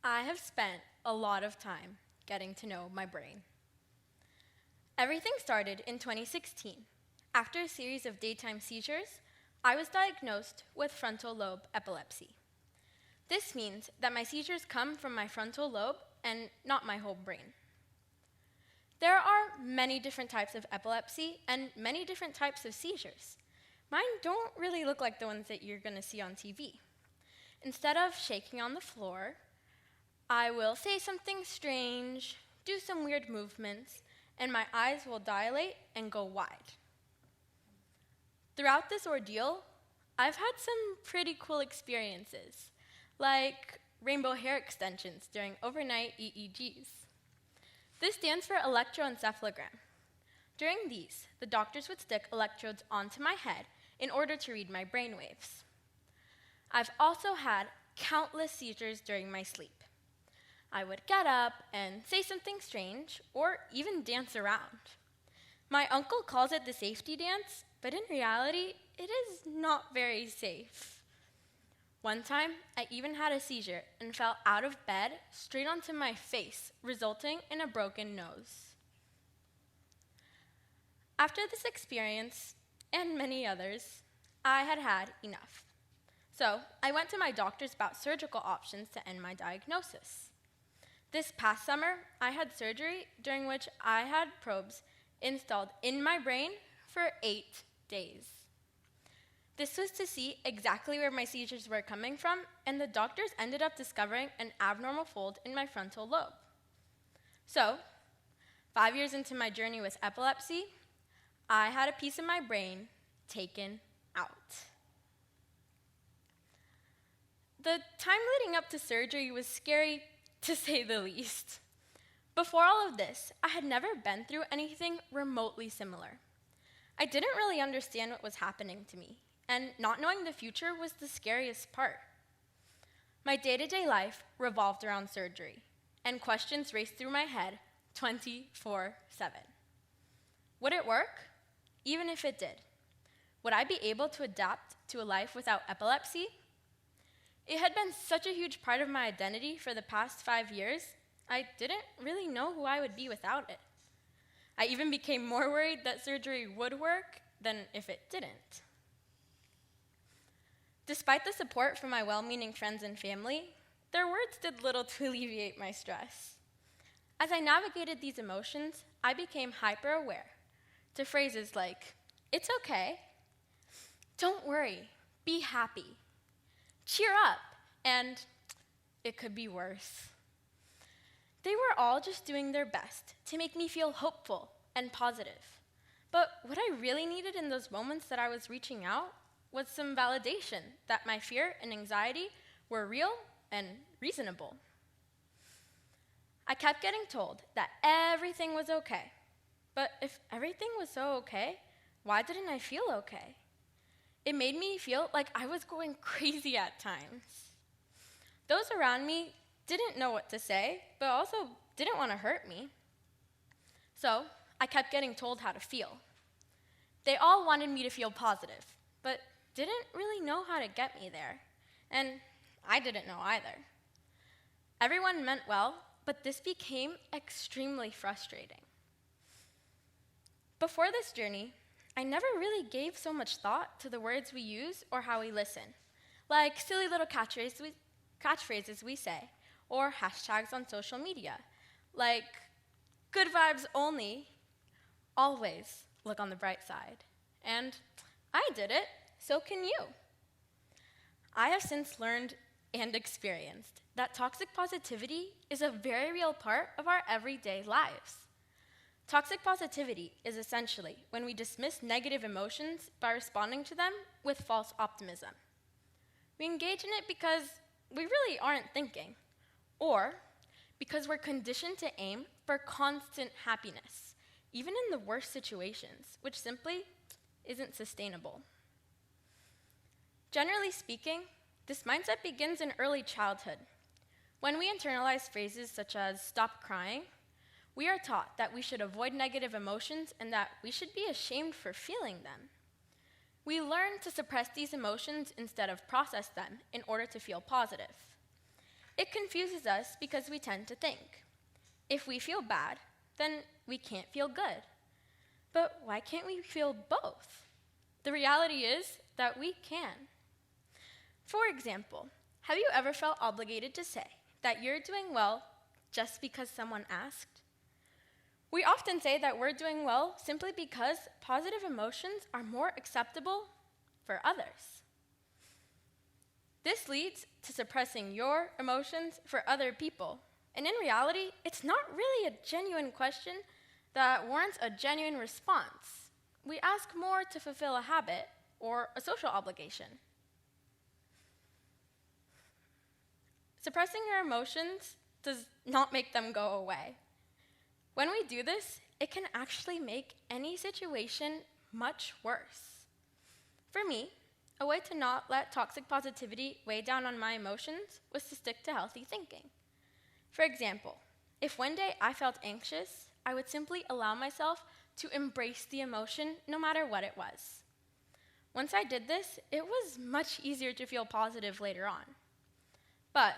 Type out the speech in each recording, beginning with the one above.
I have spent a lot of time getting to know my brain. Everything started in 2016. After a series of daytime seizures, I was diagnosed with frontal lobe epilepsy. This means that my seizures come from my frontal lobe and not my whole brain. There are many different types of epilepsy and many different types of seizures. Mine don't really look like the ones that you're going to see on TV. Instead of shaking on the floor, I will say something strange, do some weird movements, and my eyes will dilate and go wide. Throughout this ordeal, I've had some pretty cool experiences, like rainbow hair extensions during overnight EEGs. This stands for electroencephalogram. During these, the doctors would stick electrodes onto my head in order to read my brainwaves. I've also had countless seizures during my sleep. I would get up and say something strange, or even dance around. My uncle calls it the safety dance, but in reality, it is not very safe. One time, I even had a seizure and fell out of bed straight onto my face, resulting in a broken nose. After this experience, and many others, I had had enough. So I went to my doctors about surgical options to end my diagnosis. This past summer, I had surgery during which I had probes installed in my brain for 8 days. This was to see exactly where my seizures were coming from, and the doctors ended up discovering an abnormal fold in my frontal lobe. So, 5 years into my journey with epilepsy, I had a piece of my brain taken out. The time leading up to surgery was scary, to say the least. Before all of this, I had never been through anything remotely similar. I didn't really understand what was happening to me, and not knowing the future was the scariest part. My day-to-day life revolved around surgery, and questions raced through my head 24/7. Would it work? Even if it did, would I be able to adapt to a life without epilepsy? It had been such a huge part of my identity for the past 5 years, I didn't really know who I would be without it. I even became more worried that surgery would work than if it didn't. Despite the support from my well-meaning friends and family, their words did little to alleviate my stress. As I navigated these emotions, I became hyper-aware to phrases like, "It's okay," "Don't worry, be happy," "Cheer up," and "It could be worse." They were all just doing their best to make me feel hopeful and positive. But what I really needed in those moments that I was reaching out was some validation that my fear and anxiety were real and reasonable. I kept getting told that everything was okay. But if everything was so okay, why didn't I feel okay? It made me feel like I was going crazy at times. Those around me didn't know what to say, but also didn't want to hurt me. So I kept getting told how to feel. They all wanted me to feel positive, but didn't really know how to get me there. And I didn't know either. Everyone meant well, but this became extremely frustrating. Before this journey, I never really gave so much thought to the words we use or how we listen, like silly little catchphrases we say, or hashtags on social media, like "good vibes only," "always look on the bright side," and "I did it, so can you." I have since learned and experienced that toxic positivity is a very real part of our everyday lives. Toxic positivity is essentially when we dismiss negative emotions by responding to them with false optimism. We engage in it because we really aren't thinking, or because we're conditioned to aim for constant happiness, even in the worst situations, which simply isn't sustainable. Generally speaking, this mindset begins in early childhood. When we internalize phrases such as "stop crying," we are taught that we should avoid negative emotions and that we should be ashamed for feeling them. We learn to suppress these emotions instead of process them in order to feel positive. It confuses us because we tend to think, if we feel bad, then we can't feel good. But why can't we feel both? The reality is that we can. For example, have you ever felt obligated to say that you're doing well just because someone asked? We often say that we're doing well simply because positive emotions are more acceptable for others. This leads to suppressing your emotions for other people. And in reality, it's not really a genuine question that warrants a genuine response. We ask more to fulfill a habit or a social obligation. Suppressing your emotions does not make them go away. When we do this, it can actually make any situation much worse. For me, a way to not let toxic positivity weigh down on my emotions was to stick to healthy thinking. For example, if one day I felt anxious, I would simply allow myself to embrace the emotion no matter what it was. Once I did this, it was much easier to feel positive later on. But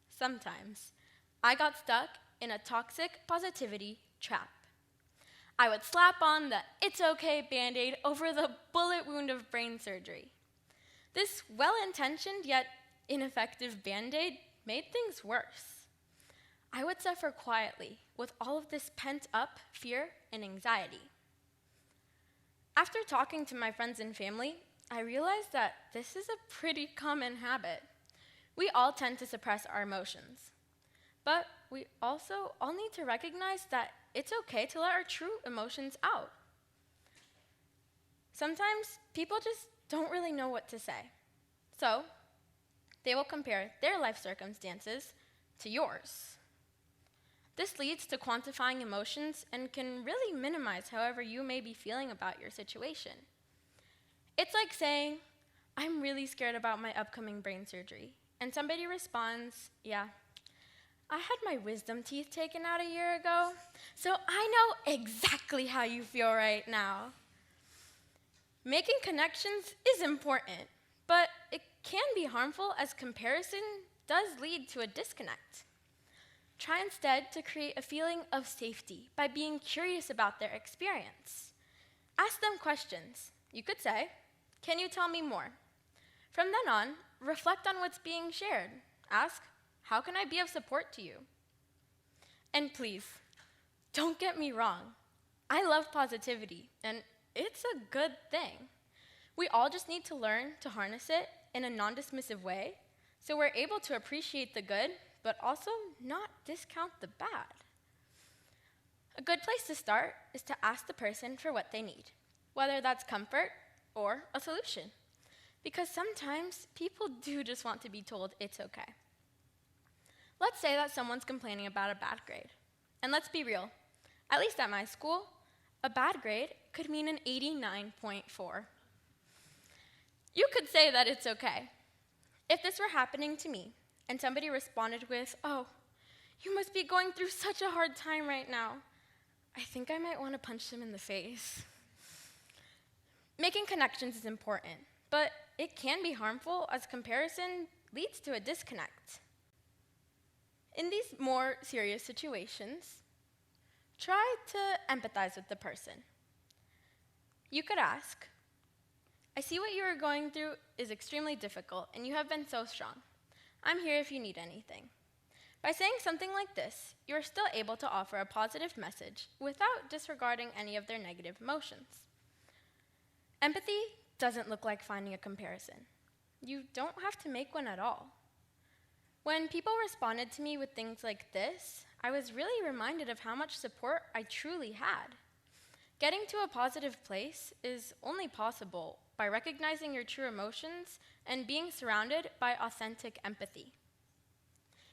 sometimes, I got stuck in a toxic positivity trap. I would slap on the "It's Okay Bandaid" over the bullet wound of brain surgery. This well-intentioned yet ineffective Band-Aid made things worse. I would suffer quietly with all of this pent-up fear and anxiety. After talking to my friends and family, I realized that this is a pretty common habit. We all tend to suppress our emotions. But we also all need to recognize that it's okay to let our true emotions out. Sometimes people just don't really know what to say. So they will compare their life circumstances to yours. This leads to quantifying emotions and can really minimize however you may be feeling about your situation. It's like saying, "I'm really scared about my upcoming brain surgery," and somebody responds, "Yeah, I had my wisdom teeth taken out a year ago, so I know exactly how you feel right now." Making connections is important, but it can be harmful as comparison does lead to a disconnect. Try instead to create a feeling of safety by being curious about their experience. Ask them questions. You could say, "Can you tell me more?" From then on, reflect on what's being shared. Ask, "How can I be of support to you?" And please, don't get me wrong. I love positivity, and it's a good thing. We all just need to learn to harness it in a non-dismissive way so we're able to appreciate the good, but also not discount the bad. A good place to start is to ask the person for what they need, whether that's comfort or a solution, because sometimes people do just want to be told it's okay. Let's say that someone's complaining about a bad grade. And let's be real, at least at my school, a bad grade could mean an 89.4. You could say that it's okay. If this were happening to me, and somebody responded with, "Oh, you must be going through such a hard time right now," I think I might want to punch them in the face. Making connections is important, but it can be harmful as comparison leads to a disconnect. In these more serious situations, try to empathize with the person. You could ask, "I see what you are going through is extremely difficult, and you have been so strong. I'm here if you need anything." By saying something like this, you are still able to offer a positive message without disregarding any of their negative emotions. Empathy doesn't look like finding a comparison. You don't have to make one at all. When people responded to me with things like this, I was really reminded of how much support I truly had. Getting to a positive place is only possible by recognizing your true emotions and being surrounded by authentic empathy.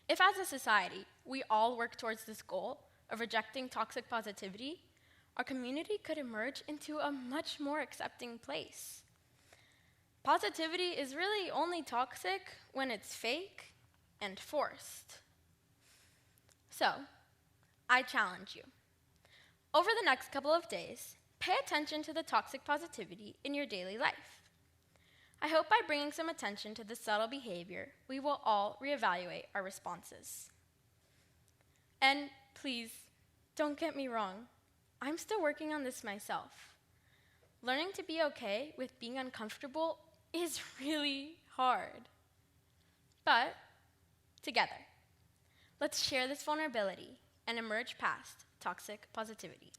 If as a society, we all work towards this goal of rejecting toxic positivity, our community could emerge into a much more accepting place. Positivity is really only toxic when it's fake and forced. So, I challenge you. Over the next couple of days, pay attention to the toxic positivity in your daily life. I hope by bringing some attention to this subtle behavior, we will all reevaluate our responses. And please, don't get me wrong, I'm still working on this myself. Learning to be okay with being uncomfortable is really hard. But together, let's share this vulnerability and emerge past toxic positivity.